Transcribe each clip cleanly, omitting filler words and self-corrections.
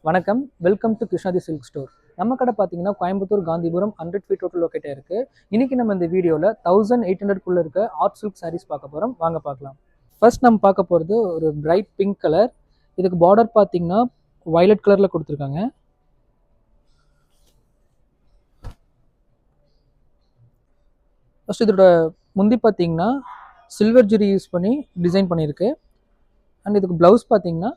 வணக்கம், welcome to கிருஷ்ணாதி silk store. நம்ம கடை பார்த்தீங்கன்னா கோயம்புத்தூர் காந்திபுரம் 100 ஃபீட் ரோட்டில் லொக்கேட்டாக இருக்குது. இன்றைக்கி நம்ம இந்த வீடியோவில் 1800 இருக்க ஆர்ட் சில்க் சாரீஸ் பார்க்க போகிறோம். வாங்க பார்க்கலாம். ஃபர்ஸ்ட் நம்ம பார்க்க போகிறது ஒரு பிரைட் பிங்க் கலர். இதுக்கு பார்டர் பார்த்தீங்கன்னா வயலட் கலரில் கொடுத்துருக்காங்க. ஃபர்ஸ்ட் இதோட முந்தி பார்த்தீங்கன்னா சில்வர் ஜெரி யூஸ் பண்ணி டிசைன் பண்ணியிருக்கு. அண்ட் இதுக்கு ப்ளவுஸ் பார்த்தீங்கன்னா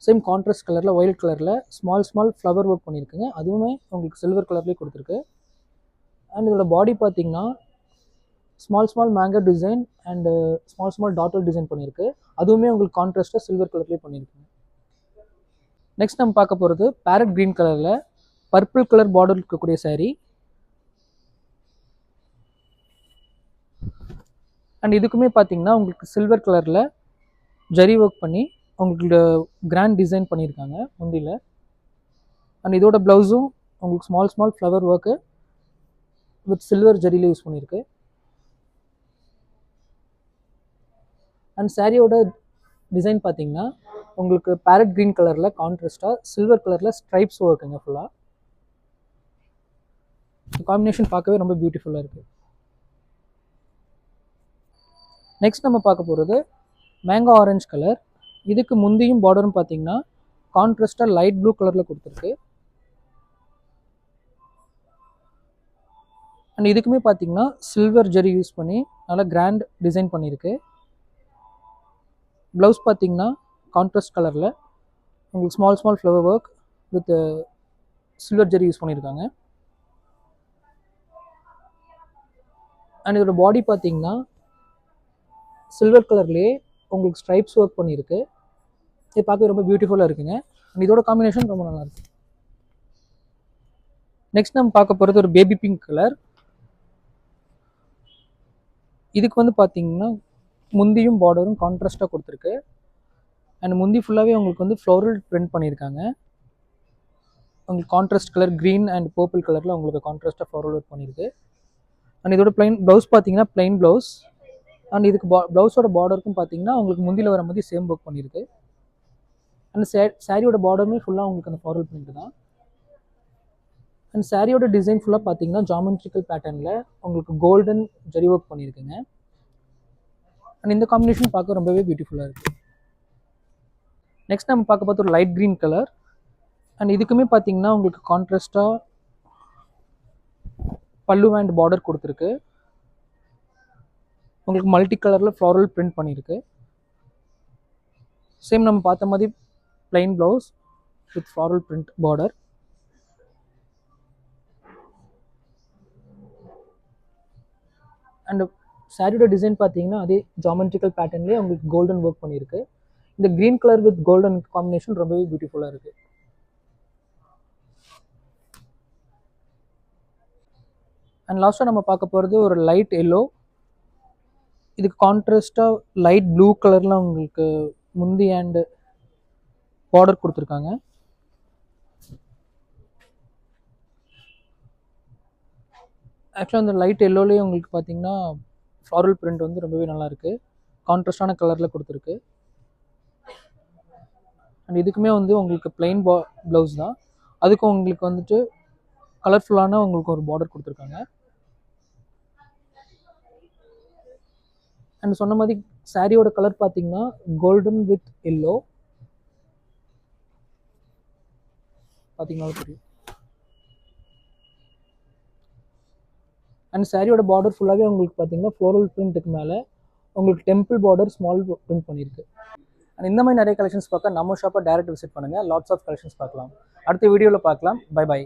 சேம் கான்ட்ராஸ்ட் கலரில் ஒயிட் கலரில் ஸ்மால் ஃப்ளவர் ஒர்க் பண்ணியிருக்குங்க. அதுவுமே உங்களுக்கு சில்வர் கலர்லேயே கொடுத்துருக்கு. அண்ட் இதோட பாடி பார்த்தீங்கன்னா small mango design and small daughter design பண்ணியிருக்கு. அதுவுமே உங்களுக்கு கான்ட்ராஸ்ட்டாக சில்வர் கலர்லேயே பண்ணியிருக்குங்க. நெக்ஸ்ட் நம்ம பார்க்க போகிறது பேரட் க்ரீன் கலரில் பர்பிள் கலர் பார்டர் இருக்கக்கூடிய சாரீ. அண்ட் இதுக்குமே பார்த்தீங்கன்னா உங்களுக்கு சில்வர் கலரில் ஜரி ஒர்க் பண்ணி உங்களுக்கு கிராண்ட் டிசைன் பண்ணியிருக்காங்க முந்தியில். அண்ட் இதோட ப்ளவுஸும் உங்களுக்கு small flower work with silver ஜரியில் யூஸ் பண்ணியிருக்கு. அண்ட் சாரியோட டிசைன் பார்த்தீங்கன்னா உங்களுக்கு பேரட் க்ரீன் கலரில் கான்ட்ராஸ்டாக சில்வர் கலரில் ஸ்ட்ரைப்ஸ் ஒர்க்குங்க. ஃபுல்லாக காம்பினேஷன் பார்க்கவே ரொம்ப பியூட்டிஃபுல்லாக இருக்குது. நெக்ஸ்ட் நம்ம பார்க்க போகிறது மேங்கோ ஆரஞ்சு கலர். இதுக்கு முந்தியும் பார்டரும் பார்த்தீங்கன்னா கான்ட்ராஸ்டாக லைட் ப்ளூ கலரில் கொடுத்துருக்கு. அண்ட் இதுக்குமே பார்த்தீங்கன்னா சில்வர் ஜெரி யூஸ் பண்ணி நல்லா கிராண்ட் டிசைன் பண்ணியிருக்கு. ப்ளவுஸ் பார்த்தீங்கன்னா கான்ட்ராஸ்ட் கலரில் உங்களுக்கு small flower work with silver zari use பண்ணியிருக்காங்க. அண்ட் இதோட பாடி பார்த்தீங்கன்னா சில்வர் கலர்லேயே உங்களுக்கு ஸ்ட்ரைப்ஸ் ஒர்க் பண்ணியிருக்கு. இது பார்க்க ரொம்ப பியூட்டிஃபுல்லாக இருக்குங்க. அண்ட் இதோட காம்பினேஷன் ரொம்ப நல்லாயிருக்கு. நெக்ஸ்ட் நம்ம பார்க்க போகிறது ஒரு பேபி பிங்க் கலர். இதுக்கு வந்து பார்த்தீங்கன்னா முந்தியும் பார்டரும் கான்ட்ராஸ்ட்டாக கொடுத்துருக்கு. அண்ட் முந்தி ஃபுல்லாகவே உங்களுக்கு வந்து ஃப்ளோரல் பிரிண்ட் பண்ணியிருக்காங்க. உங்களுக்கு contrast colour green and purple கலரில் உங்களுக்கு கான்ட்ராஸ்ட்டாக ஃப்ளோரல் ஒர்க் பண்ணியிருக்கு. அண்ட் இதோட ப்ளவுஸ் பார்த்தீங்கன்னா பிளைன் ப்ளவுஸ். அண்ட் இதுக்கு ப்ளவுஸோட பார்டருக்கும் பார்த்தீங்கன்னா உங்களுக்கு முந்தியில் வர மாதிரி சேம் ஒர்க் பண்ணியிருக்கு. அண்ட் சாரியோட பார்டருமே ஃபுல்லாக உங்களுக்கு அந்த ஃப்ளோரல் பிரிண்ட் தான். அண்ட் சாரியோட டிசைன் ஃபுல்லாக பார்த்தீங்கன்னா ஜாமெட்ரிக்கல் பேட்டர்னில் உங்களுக்கு கோல்டன் ஜரி ஒர்க் பண்ணியிருக்குங்க. அண்ட் இந்த காம்பினேஷன் பார்க்க ரொம்பவே பியூட்டிஃபுல்லாக இருக்குது. நெக்ஸ்ட் நம்ம பார்க்க பார்த்து ஒரு லைட் க்ரீன் கலர். அண்ட் இதுக்குமே பார்த்தீங்கன்னா உங்களுக்கு கான்ட்ராஸ்டாக பல்லு அண்ட் பார்டர் கொடுத்துருக்கு. உங்களுக்கு மல்டி கலரில் ஃப்ளோரல் பிரிண்ட் பண்ணியிருக்கு. சேம் நம்ம பார்த்த மாதிரி plain blouse with floral print border. And சாரியோட டிசைன் பார்த்தீங்கன்னா அதே ஜாமெட்ரிக்கல் பேட்டர்ன்லேயே உங்களுக்கு கோல்டன் ஒர்க் பண்ணியிருக்கு. இந்த green colour with golden combination ரொம்பவே பியூட்டிஃபுல்லாக இருக்குது. அண்ட் லாஸ்ட்டாக நம்ம பார்க்க போகிறது ஒரு லைட் எல்லோ. இதுக்கு கான்ட்ராஸ்டாக லைட் ப்ளூ கலரில் உங்களுக்கு முந்தி அண்டு பார்டர் கொடுத்துருக்காங்க. ஆக்சுவலாக அந்த லைட் எல்லோலேயே உங்களுக்கு பார்த்தீங்கன்னா ஃப்ளாரல் பிரிண்ட் வந்து ரொம்பவே நல்லாயிருக்கு. கான்ட்ராஸ்டான கலரில் கொடுத்துருக்கு. அண்ட் இதுக்குமே வந்து உங்களுக்கு பிளைன் ப்ளவுஸ் தான். அதுக்கும் உங்களுக்கு வந்துட்டு கலர்ஃபுல்லான உங்களுக்கு ஒரு பார்டர் கொடுத்துருக்காங்க. அண்ட் சொன்ன மாதிரி சாரியோட கலர் பார்த்தீங்கன்னா கோல்டன் வித் எல்லோ பார்த்தீங்கன்னா தெரியும். அண்ட் சாரியோட பார்டர் ஃபுல்லாகவே உங்களுக்கு பார்த்தீங்கன்னா ஃப்ளோரல் பிரிண்ட்டுக்கு மேலே உங்களுக்கு டெம்பிள் பார்டர் ஸ்மால் பிரிண்ட் பண்ணியிருக்கு. அண்ட் இந்த மாதிரி நிறைய கலெக்ஷன்ஸ் பார்க்க நம்ம ஷாப்பை டேரக்ட் விசிட் பண்ணுங்கள். லாட்ஸ் ஆஃப் கலெக்ஷன்ஸ் பார்க்கலாம். அடுத்த வீடியோவில் பார்க்கலாம். பை.